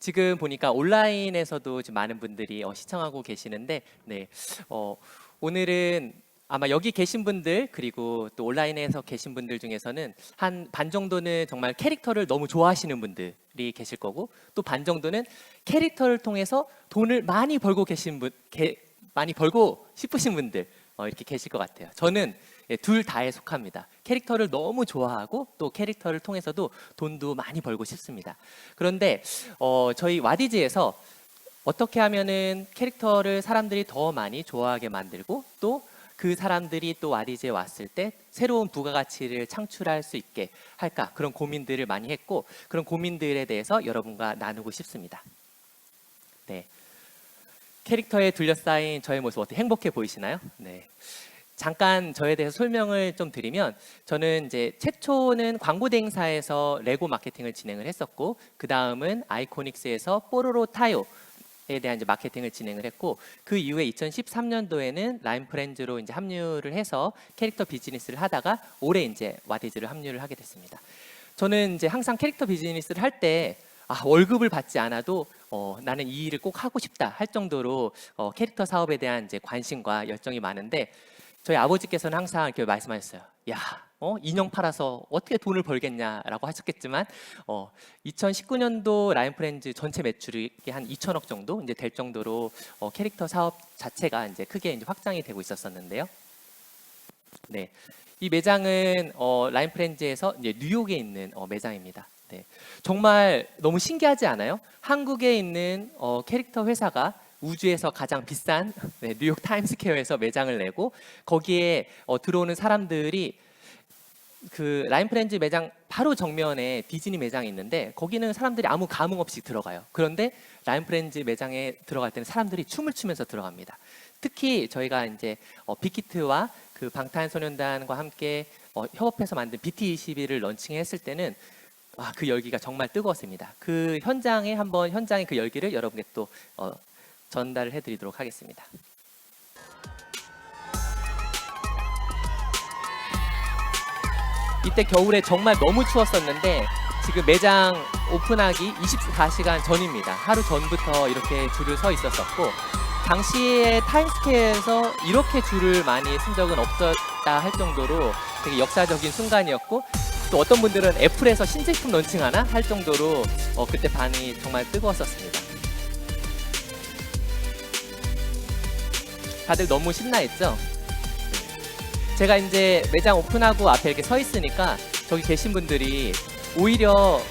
지금 보니까 온라인에서도 지금 많은 분들이 시청하고 계시는데, 네, 오늘은 아마 여기 계신 분들 그리고 또 온라인에서 계신 분들 중에서는 한 반 정도는 정말 캐릭터를 너무 좋아하시는 분들이 계실 거고, 또 반 정도는 캐릭터를 통해서 돈을 많이 벌고 계신 많이 벌고 싶으신 분들 이렇게 계실 것 같아요. 저는 둘 다에 속합니다. 캐릭터를 너무 좋아하고 또 캐릭터를 통해서도 돈도 많이 벌고 싶습니다. 그런데 저희 와디즈에서 어떻게 하면은 캐릭터를 사람들이 더 많이 좋아하게 만들고 또 그 사람들이 또 와디즈에 왔을 때 새로운 부가가치를 창출할 수 있게 할까, 그런 고민들을 많이 했고, 그런 고민들에 대해서 여러분과 나누고 싶습니다. 네, 캐릭터에 둘러싸인 저의 모습 어떻게 행복해 보이시나요? 네. 잠깐 저에 대해서 설명을 좀 드리면, 저는 이제 최초는 광고 대행사에서 레고 마케팅을 진행을 했었고, 그 다음은 아이코닉스에서 뽀로로 타요에 대한 이제 마케팅을 진행을 했고, 그 이후에 2013년도에는 라임 프렌즈로 이제 합류를 해서 캐릭터 비즈니스를 하다가 올해 이제 와디즈를 합류를 하게 됐습니다. 저는 이제 항상 캐릭터 비즈니스를 할 때 월급을 받지 않아도 나는 이 일을 꼭 하고 싶다 할 정도로 캐릭터 사업에 대한 이제 관심과 열정이 많은데, 저희 아버지께서는 항상 이렇게 말씀하셨어요. 야, 인형 팔아서 어떻게 돈을 벌겠냐라고 하셨겠지만, 2019년도 라임 프렌즈 전체 매출이 한 2천억 정도 이제 될 정도로 캐릭터 사업 자체가 이제 크게 이제 확장이 되고 있었었는데요. 네, 이 매장은 라임 프렌즈에서 이제 뉴욕에 있는 매장입니다. 네, 정말 너무 신기하지 않아요? 한국에 있는 캐릭터 회사가 우주에서 가장 비싼 뉴욕 타임스퀘어에서 매장을 내고, 거기에 들어오는 사람들이 그 라임 프렌즈 매장 바로 정면에 디즈니 매장이 있는데, 거기는 사람들이 아무 감흥 없이 들어가요. 그런데 라임 프렌즈 매장에 들어갈 때는 사람들이 춤을 추면서 들어갑니다. 특히 저희가 이제 빅히트와 그 방탄소년단과 함께 협업해서 만든 BT21을 런칭했을 때는 그 열기가 정말 뜨거웠습니다. 그 현장의 그 열기를 여러분께 또 전달을 해드리도록 하겠습니다. 이때 겨울에 정말 너무 추웠었는데, 지금 매장 오픈하기 24시간 전입니다. 하루 전부터 이렇게 줄을 서 있었었고, 당시에 타임스퀘어에서 이렇게 줄을 많이 쓴 적은 없었다 할 정도로 되게 역사적인 순간이었고, 또 어떤 분들은 애플에서 신제품 런칭하나 할 정도로 그때 반응이 정말 뜨거웠었습니다. 다들 너무 신나했죠? 제가 이제 매장 오픈하고 앞에 이렇게 서 있으니까 저기 계신 분들이 오히려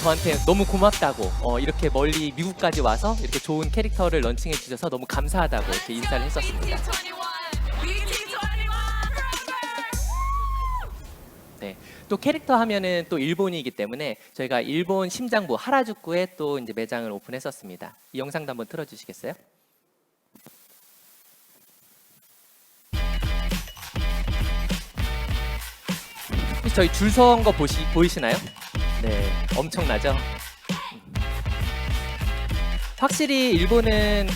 저한테 너무 고맙다고, 이렇게 멀리 미국까지 와서 이렇게 좋은 캐릭터를 런칭해 주셔서 너무 감사하다고 이렇게 인사를 했었습니다. 네, 또 캐릭터 하면은 또 일본이기 때문에 저희가 일본 심장부 하라주쿠에 또 이제 매장을 오픈했었습니다. 이 영상도 한번 틀어주시겠어요? 혹시 저희 줄 선 거 보이시나요? 네, 엄청나죠? 확실히 일본은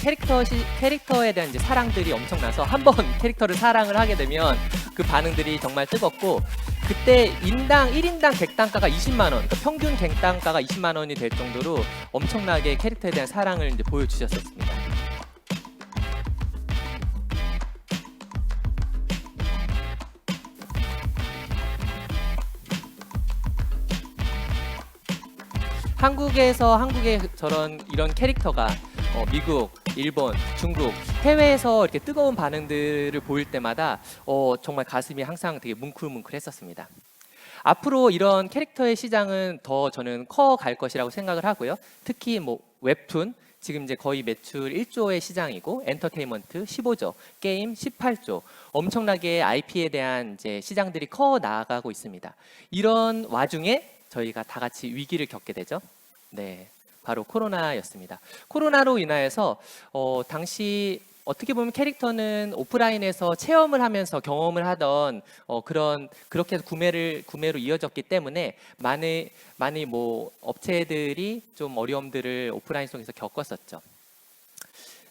캐릭터에 대한 이제 사랑들이 엄청나서 한번 캐릭터를 사랑을 하게 되면 그 반응들이 정말 뜨겁고, 그때 1인당 객단가가 20만 원, 그러니까 평균 객단가가 20만 원이 될 정도로 엄청나게 캐릭터에 대한 사랑을 이제 보여주셨었습니다. 한국에 이런 캐릭터가 미국, 일본, 중국, 해외에서 이렇게 뜨거운 반응들을 보일 때마다 정말 가슴이 항상 되게 뭉클뭉클했었습니다. 앞으로 이런 캐릭터의 시장은 더 저는 커갈 것이라고 생각을 하고요. 특히 뭐 웹툰, 지금 이제 거의 매출 1조의 시장이고, 엔터테인먼트 15조, 게임 18조, 엄청나게 IP에 대한 이제 시장들이 커 나가고 있습니다. 이런 와중에 저희가 다 같이 위기를 겪게 되죠. 네, 바로 코로나였습니다. 코로나로 인하여서 당시 어떻게 보면 캐릭터는 오프라인에서 체험을 하면서 경험을 하던 그렇게 해서 구매로 이어졌기 때문에 많이 뭐 업체들이 좀 어려움들을 오프라인 속에서 겪었었죠.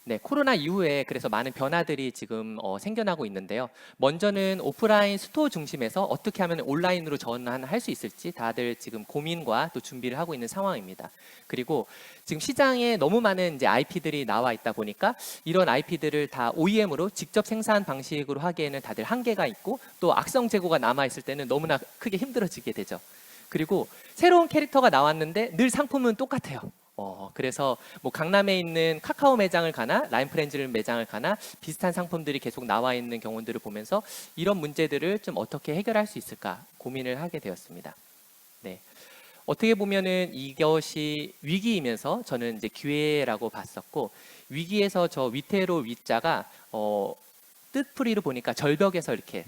네, 코로나 이후에 그래서 많은 변화들이 지금 생겨나고 있는데요. 먼저는 오프라인 스토어 중심에서 어떻게 하면 온라인으로 전환할 수 있을지 다들 지금 고민과 또 준비를 하고 있는 상황입니다. 그리고 지금 시장에 너무 많은 이제 IP들이 나와 있다 보니까 이런 IP들을 다 OEM으로 직접 생산 방식으로 하기에는 다들 한계가 있고 또 악성 재고가 남아 있을 때는 너무나 크게 힘들어지게 되죠. 그리고 새로운 캐릭터가 나왔는데 늘 상품은 똑같아요. 그래서 뭐 강남에 있는 카카오 매장을 가나 라인프렌즈 매장을 가나 비슷한 상품들이 계속 나와 있는 경우들을 보면서 이런 문제들을 좀 어떻게 해결할 수 있을까 고민을 하게 되었습니다. 네. 어떻게 보면은 이것이 위기이면서 저는 이제 기회라고 봤었고, 위기에서 저 위태로 위자가 뜻풀이로 보니까 절벽에서 이렇게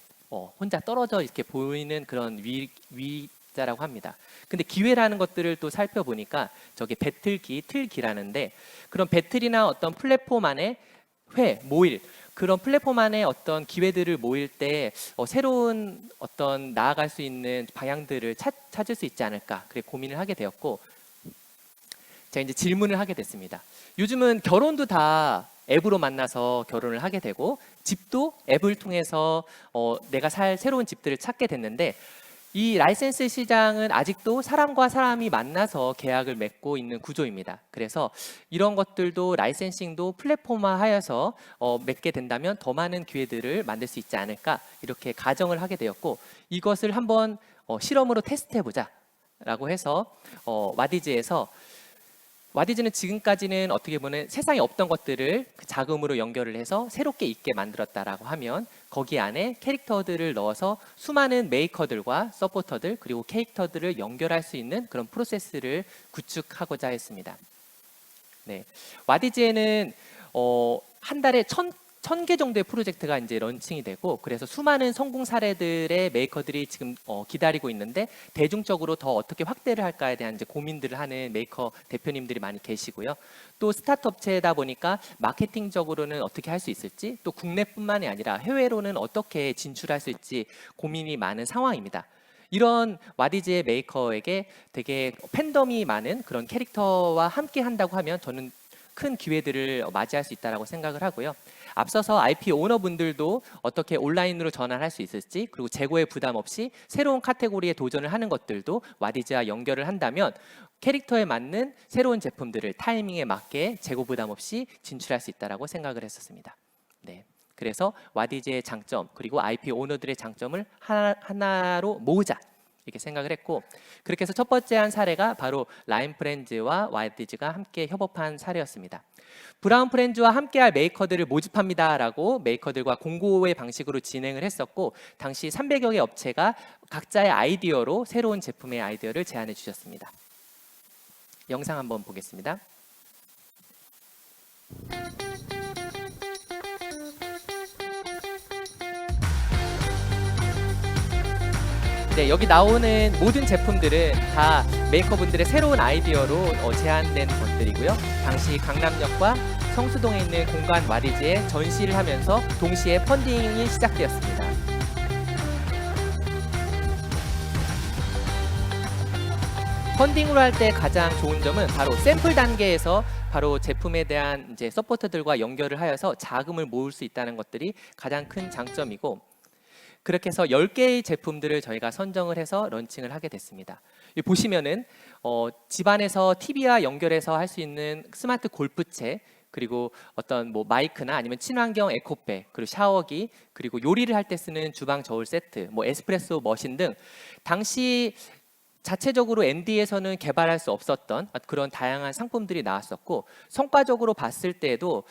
혼자 떨어져 이렇게 보이는 그런 위자라고 합니다. 근데 기회라는 것들을 또 살펴보니까 저게 배틀기, 틀기라는데 그런 배틀이나 어떤 플랫폼 안에 모일 그런 플랫폼 안에 어떤 기회들을 모일 때 새로운 어떤 나아갈 수 있는 방향들을 찾을 수 있지 않을까 그래 고민을 하게 되었고, 제가 이제 질문을 하게 됐습니다. 요즘은 결혼도 다 앱으로 만나서 결혼을 하게 되고 집도 앱을 통해서 내가 살 새로운 집들을 찾게 됐는데, 이 라이센스 시장은 아직도 사람과 사람이 만나서 계약을 맺고 있는 구조입니다. 그래서 이런 것들도 라이센싱도 플랫폼화하여서 맺게 된다면 더 많은 기회들을 만들 수 있지 않을까 이렇게 가정을 하게 되었고, 이것을 한번 실험으로 테스트해보자 라고 해서 와디즈는 지금까지는 어떻게 보면 세상에 없던 것들을 그 자금으로 연결을 해서 새롭게 있게 만들었다라고 하면 거기 안에 캐릭터들을 넣어서 수많은 메이커들과 서포터들 그리고 캐릭터들을 연결할 수 있는 그런 프로세스를 구축하고자 했습니다. 네, 와디즈에는 한 달에 1000개 정도의 프로젝트가 이제 런칭이 되고, 그래서 수많은 성공 사례들의 메이커들이 지금 기다리고 있는데 대중적으로 더 어떻게 확대를 할까에 대한 이제 고민들을 하는 메이커 대표님들이 많이 계시고요. 또 스타트 업체다 보니까 마케팅적으로는 어떻게 할 수 있을지, 또 국내뿐만이 아니라 해외로는 어떻게 진출할 수 있을지 고민이 많은 상황입니다. 이런 와디즈의 메이커에게 되게 팬덤이 많은 그런 캐릭터와 함께 한다고 하면 저는 큰 기회들을 맞이할 수 있다고 생각을 하고요. 앞서서 IP 오너분들도 어떻게 온라인으로 전환할 수 있을지, 그리고 재고의 부담 없이 새로운 카테고리에 도전을 하는 것들도 와디즈와 연결을 한다면 캐릭터에 맞는 새로운 제품들을 타이밍에 맞게 재고 부담 없이 진출할 수 있다고 생각을 했었습니다. 네. 그래서 와디즈의 장점 그리고 IP 오너들의 장점을 하나로 모으자 이렇게 생각을 했고, 그렇게 해서 첫 번째 한 사례가 바로 라인프렌즈와 와디즈가 함께 협업한 사례였습니다. 브라운프렌즈와 함께할 메이커들을 모집합니다라고 메이커들과 공고의 방식으로 진행을 했었고, 당시 300여 개 업체가 각자의 아이디어로 새로운 제품의 아이디어를 제안해 주셨습니다. 영상 한번 보겠습니다. 네, 여기 나오는 모든 제품들은 다 메이커분들의 새로운 아이디어로 제안된 것들이고요. 당시 강남역과 성수동에 있는 공간 와디즈에 전시를 하면서 동시에 펀딩이 시작되었습니다. 펀딩으로 할 때 가장 좋은 점은 바로 샘플 단계에서 바로 제품에 대한 이제 서포터들과 연결을 하여서 자금을 모을 수 있다는 것들이 가장 큰 장점이고, 그렇게 해서 10개의 제품들을 저희가 선정을 해서 런칭을 하게 됐습니다. 여기 보시면은 집안에서 TV와 연결해서 할 수 있는 스마트 골프채, 그리고 어떤 뭐 마이크나 아니면 친환경 에코백, 그리고 샤워기, 그리고 요리를 할 때 쓰는 주방 저울 세트, 뭐 에스프레소 머신 등 당시 자체적으로 MD에서는 개발할 수 없었던 그런 다양한 상품들이 나왔었고, 성과적으로 봤을 때도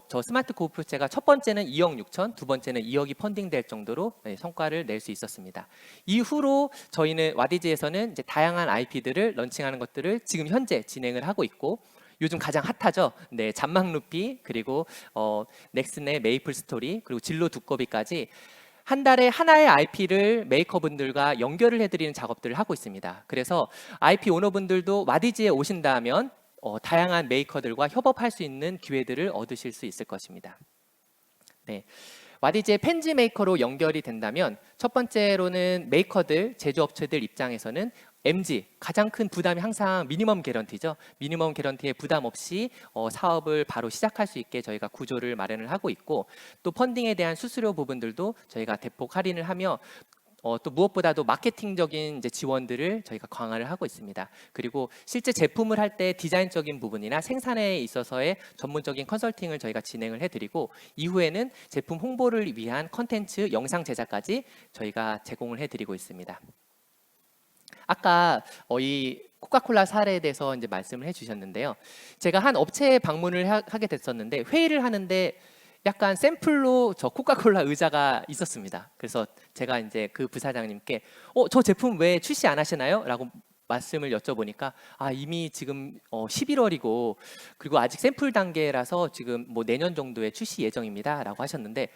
저 스마트 골프채가 첫 번째는 2억 6천, 두 번째는 2억이 펀딩될 정도로 성과를 낼 수 있었습니다. 이후로 저희는 와디즈에서는 이제 다양한 IP들을 런칭하는 것들을 지금 현재 진행을 하고 있고, 요즘 가장 핫하죠. 네, 잔망 루피, 그리고 넥슨의 메이플 스토리, 그리고 진로 두꺼비까지 한 달에 하나의 IP를 메이커분들과 연결을 해드리는 작업들을 하고 있습니다. 그래서 IP 오너분들도 와디즈에 오신다면 다양한 메이커들과 협업할 수 있는 기회들을 얻으실 수 있을 것입니다. 네. 와디즈의 펜지 메이커로 연결이 된다면 첫 번째로는 메이커들, 제조업체들 입장에서는 MG 가장 큰 부담이 항상 미니멈 개런티죠. 미니멈 개런티에 부담 없이 사업을 바로 시작할 수 있게 저희가 구조를 마련을 하고 있고, 또 펀딩에 대한 수수료 부분들도 저희가 대폭 할인을 하며 또 무엇보다도 마케팅적인 이제 지원들을 저희가 강화를 하고 있습니다. 그리고 실제 제품을 할 때 디자인적인 부분이나 생산에 있어서의 전문적인 컨설팅을 저희가 진행을 해드리고, 이후에는 제품 홍보를 위한 컨텐츠 영상 제작까지 저희가 제공을 해드리고 있습니다. 아까 이 코카콜라 사례에 대해서 이제 말씀을 해주셨는데요. 제가 한 업체에 방문을 하게 됐었는데, 회의를 하는데 약간 샘플로 저 코카콜라 의자가 있었습니다. 그래서 제가 이제 그 부사장님께 저 제품 왜 출시 안 하시나요? 라고 말씀을 여쭤보니까 이미 지금 11월이고 그리고 아직 샘플 단계라서 지금 뭐 내년 정도에 출시 예정입니다. 라고 하셨는데,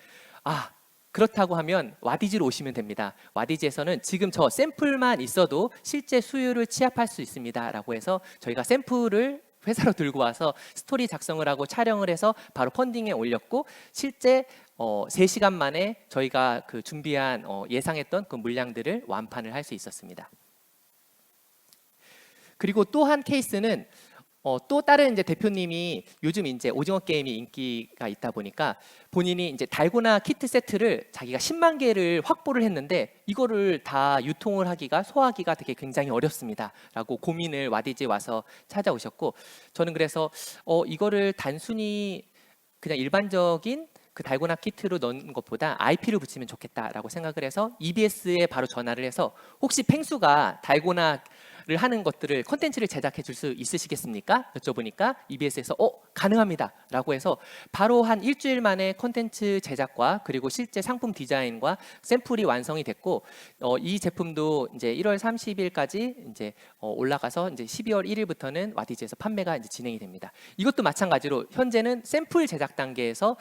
그렇다고 하면 와디즈로 오시면 됩니다. 와디즈에서는 지금 저 샘플만 있어도 실제 수요를 취합할 수 있습니다. 라고 해서 저희가 샘플을 회사로 들고 와서 스토리 작성을 하고 촬영을 해서 바로 펀딩에 올렸고, 실제 3시간 만에 저희가 그 준비한 예상했던 그 물량들을 완판을 할 수 있었습니다. 그리고 또 한 케이스는 또 다른 이제 대표님이 요즘 이제 오징어 게임이 인기가 있다 보니까 본인이 이제 달고나 키트 세트를 자기가 10만 개를 확보를 했는데 이거를 다 유통을 하기가 소화하기가 되게 굉장히 어렵습니다라고 고민을 와디즈에 와서 찾아오셨고, 저는 그래서 이거를 단순히 그냥 일반적인 그 달고나 키트로 넣는 것보다 IP를 붙이면 좋겠다라고 생각을 해서 EBS에 바로 전화를 해서 혹시 펭수가 달고나를 하는 것들을 콘텐츠를 제작해 줄 수 있으시겠습니까? 여쭤보니까 EBS에서 가능합니다 라고 해서 바로 한 일주일 만에 콘텐츠 제작과 그리고 실제 상품 디자인과 샘플이 완성이 됐고, 이 제품도 이제 1월 30일까지 이제 올라가서 이제 12월 1일부터는 와디즈에서 판매가 이제 진행이 됩니다. 이것도 마찬가지로 현재는 샘플 제작 단계에서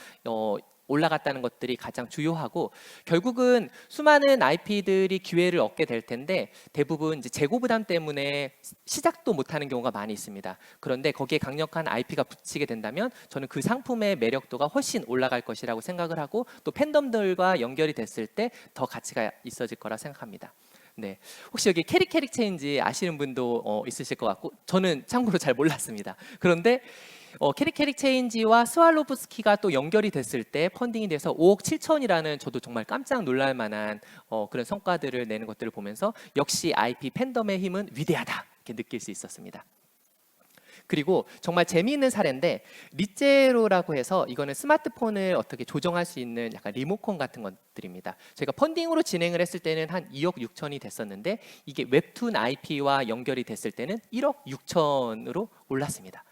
올라갔다는 것들이 가장 주요하고, 결국은 수많은 IP들이 기회를 얻게 될 텐데 대부분 이제 재고 부담 때문에 시작도 못하는 경우가 많이 있습니다. 그런데 거기에 강력한 IP가 붙이게 된다면 저는 그 상품의 매력도가 훨씬 올라갈 것이라고 생각을 하고, 또 팬덤들과 연결이 됐을 때 더 가치가 있어질 거라 생각합니다. 네, 혹시 여기 캐릭 체인지 아시는 분도 있으실 것 같고, 저는 참고로 잘 몰랐습니다. 그런데 캐릭 체인지와 스왈로브스키가 또 연결이 됐을 때 펀딩이 돼서 5억 7천이라는, 저도 정말 깜짝 놀랄 만한 그런 성과들을 내는 것들을 보면서 역시 IP 팬덤의 힘은 위대하다 이렇게 느낄 수 있었습니다. 그리고 정말 재미있는 사례인데, 리제로라고 해서 이거는 스마트폰을 어떻게 조정할 수 있는 약간 리모컨 같은 것들입니다. 저희가 펀딩으로 진행을 했을 때는 한 2억 6천이 됐었는데 이게 웹툰 IP와 연결이 됐을 때는 1억 6천으로 올랐습니다.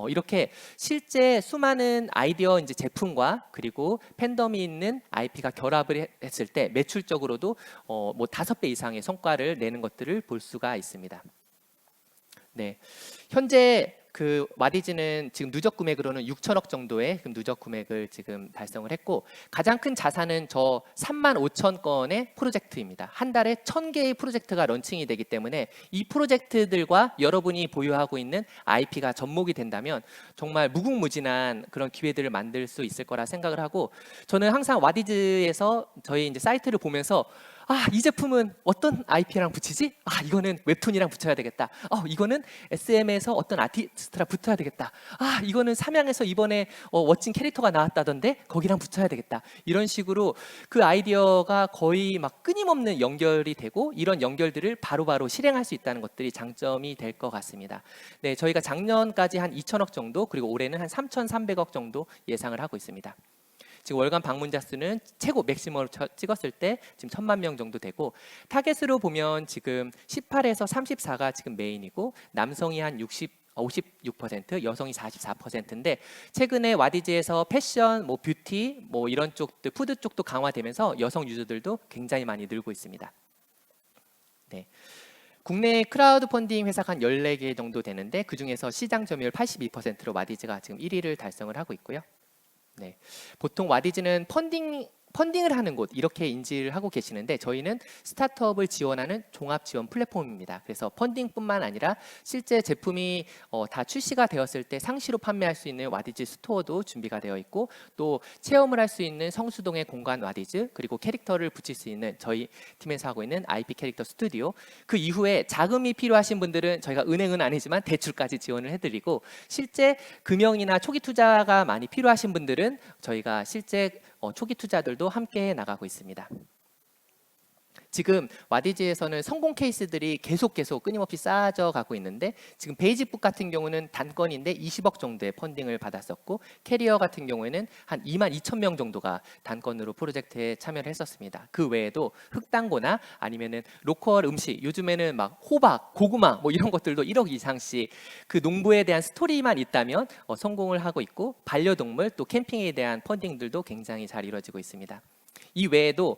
이렇게 실제 수많은 아이디어 이제 제품과 그리고 팬덤이 있는 IP가 결합을 했을 때 매출적으로도 뭐 5배 이상의 성과를 내는 것들을 볼 수가 있습니다. 네, 현재 그 와디즈는 지금 누적 금액으로는 6천억 정도의 누적 금액을 지금 달성을 했고, 가장 큰 자산은 저 3만 5천 건의 프로젝트입니다. 한 달에 1,000개의 프로젝트가 런칭이 되기 때문에 이 프로젝트들과 여러분이 보유하고 있는 IP가 접목이 된다면 정말 무궁무진한 그런 기회들을 만들 수 있을 거라 생각을 하고, 저는 항상 와디즈에서 저희 이제 사이트를 보면서 이 제품은 어떤 IP랑 붙이지? 이거는 웹툰이랑 붙여야 되겠다. 이거는 SM에서 어떤 아티스트랑 붙어야 되겠다. 이거는 삼양에서 이번에 멋진 캐릭터가 나왔다던데 거기랑 붙여야 되겠다. 이런 식으로 그 아이디어가 거의 막 끊임없는 연결이 되고, 이런 연결들을 바로바로 실행할 수 있다는 것들이 장점이 될 것 같습니다. 네, 저희가 작년까지 한 2천억 정도, 그리고 올해는 한 3,300억 정도 예상을 하고 있습니다. 지금 월간 방문자 수는 최고 맥시멈으로 찍었을 때 지금 1,000만 명 정도 되고, 타겟으로 보면 지금 18에서 34가 지금 메인이고, 남성이 한 56%, 여성이 44%인데 최근에 와디즈에서 패션, 뭐 뷰티, 뭐 이런 쪽들, 푸드 쪽도 강화되면서 여성 유저들도 굉장히 많이 늘고 있습니다. 네. 국내 크라우드 펀딩 회사가 한 14개 정도 되는데 그중에서 시장 점유율 82%로 와디즈가 지금 1위를 달성을 하고 있고요. 네, 보통 와디즈는 펀딩을 하는 곳 이렇게 인지를 하고 계시는데 저희는 스타트업을 지원하는 종합 지원 플랫폼입니다. 그래서 펀딩뿐만 아니라 실제 제품이 다 출시가 되었을 때 상시로 판매할 수 있는 와디즈 스토어도 준비가 되어 있고 또 체험을 할 수 있는 성수동의 공간 와디즈 그리고 캐릭터를 붙일 수 있는 저희 팀에서 하고 있는 IP 캐릭터 스튜디오 그 이후에 자금이 필요하신 분들은 저희가 은행은 아니지만 대출까지 지원을 해드리고 실제 금융이나 초기 투자가 많이 필요하신 분들은 저희가 실제 초기 투자들도 함께 나가고 있습니다. 지금 와디즈에서는 성공 케이스들이 계속 끊임없이 쌓아져 가고 있는데 지금 베이직북 같은 경우는 단건인데 20억 정도의 펀딩을 받았었고 캐리어 같은 경우에는 한 22,000명 정도가 단건으로 프로젝트에 참여를 했었습니다. 그 외에도 흑당고나 아니면은 로컬 음식 요즘에는 막 호박, 고구마 뭐 이런 것들도 1억 이상씩 그 농부에 대한 스토리만 있다면 성공을 하고 있고 반려동물 또 캠핑에 대한 펀딩들도 굉장히 잘 이루어지고 있습니다. 이 외에도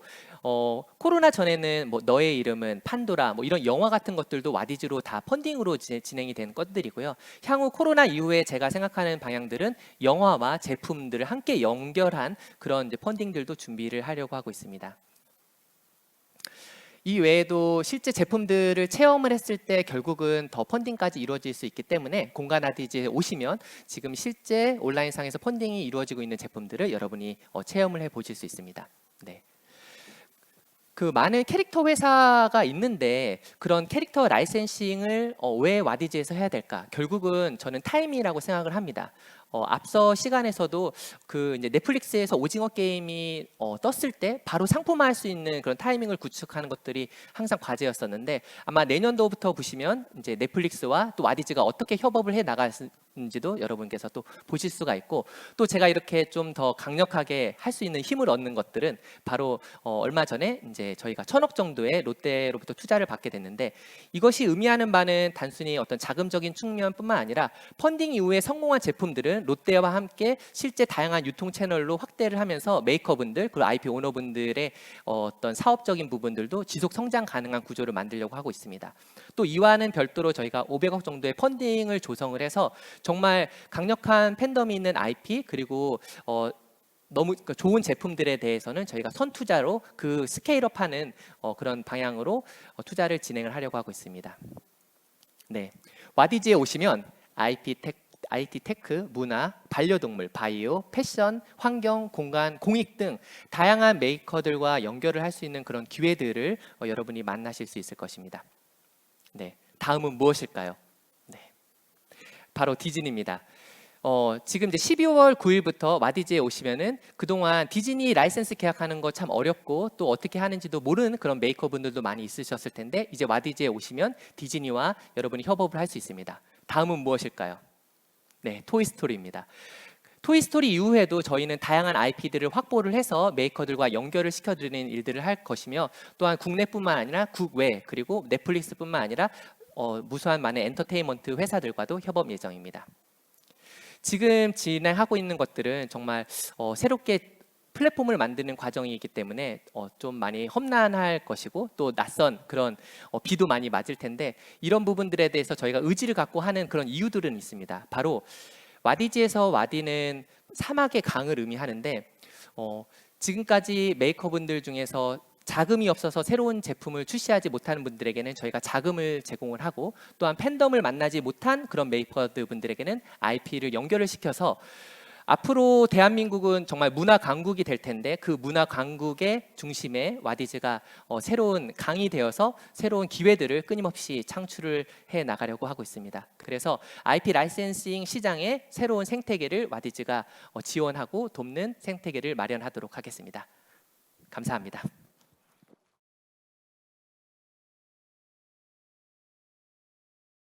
코로나 전에는 뭐 너의 이름은 판도라 뭐 이런 영화 같은 것들도 와디즈로 다 펀딩으로 진행이 된 것들이고요. 향후 코로나 이후에 제가 생각하는 방향들은 영화와 제품들을 함께 연결한 그런 이제 펀딩들도 준비를 하려고 하고 있습니다. 이 외에도 실제 제품들을 체험을 했을 때 결국은 더 펀딩까지 이루어질 수 있기 때문에 공간 와디즈에 오시면 지금 실제 온라인상에서 펀딩이 이루어지고 있는 제품들을 여러분이 체험을 해 보실 수 있습니다. 네. 그 많은 캐릭터 회사가 있는데 그런 캐릭터 라이센싱을 왜 와디즈에서 해야 될까? 결국은 저는 타이밍이라고 생각을 합니다. 앞서 시간에서도 그 이제 넷플릭스에서 오징어 게임이 떴을 때 바로 상품화할 수 있는 그런 타이밍을 구축하는 것들이 항상 과제였었는데 아마 내년도부터 보시면 이제 넷플릭스와 또 와디즈가 어떻게 협업을 해 나갈지도 여러분께서 또 보실 수가 있고 또 제가 이렇게 좀 더 강력하게 할 수 있는 힘을 얻는 것들은 바로 얼마 전에 이제 저희가 1,000억 정도의 롯데로부터 투자를 받게 됐는데 이것이 의미하는 바는 단순히 어떤 자금적인 측면뿐만 아니라 펀딩 이후에 성공한 제품들은 롯데와 함께 실제 다양한 유통 채널로 확대를 하면서 메이커분들 그리고 IP 오너분들의 어떤 사업적인 부분들도 지속 성장 가능한 구조를 만들려고 하고 있습니다. 또 이와는 별도로 저희가 500억 정도의 펀딩을 조성을 해서 정말 강력한 팬덤이 있는 IP 그리고 너무 좋은 제품들에 대해서는 저희가 선투자로 그 스케일업하는 그런 방향으로 투자를 진행을 하려고 하고 있습니다. 네, 와디즈에 오시면 IT 테크, 문화, 반려동물, 바이오, 패션, 환경, 공간, 공익 등 다양한 메이커들과 연결을 할 수 있는 그런 기회들을 여러분이 만나실 수 있을 것입니다. 네, 다음은 무엇일까요? 네, 바로 디즈니입니다. 지금 이제 12월 9일부터 와디즈에 오시면은 그동안 디즈니 라이센스 계약하는 거 참 어렵고 또 어떻게 하는지도 모르는 그런 메이커분들도 많이 있으셨을 텐데 이제 와디즈에 오시면 디즈니와 여러분이 협업을 할 수 있습니다. 다음은 무엇일까요? 네, 토이스토리입니다. 토이스토리 이후에도 저희는 다양한 IP들을 확보를 해서 메이커들과 연결을 시켜드리는 일들을 할 것이며 또한 국내뿐만 아니라 국외 그리고 넷플릭스뿐만 아니라 무수한 많은 엔터테인먼트 회사들과도 협업 예정입니다. 지금 진행하고 있는 것들은 정말 새롭게 플랫폼을 만드는 과정이기 때문에 좀 많이 험난할 것이고 또 낯선 그런 비도 많이 맞을 텐데 이런 부분들에 대해서 저희가 의지를 갖고 하는 그런 이유들은 있습니다. 바로 와디즈에서 와디는 사막의 강을 의미하는데 지금까지 메이커분들 중에서 자금이 없어서 새로운 제품을 출시하지 못하는 분들에게는 저희가 자금을 제공을 하고 또한 팬덤을 만나지 못한 그런 메이커들 분들에게는 IP를 연결을 시켜서 앞으로 대한민국은 정말 문화 강국이 될 텐데 그 문화 강국의 중심에 와디즈가 새로운 강이 되어서 새로운 기회들을 끊임없이 창출을 해 나가려고 하고 있습니다. 그래서 IP 라이센싱 시장의 새로운 생태계를 와디즈가 지원하고 돕는 생태계를 마련하도록 하겠습니다. 감사합니다.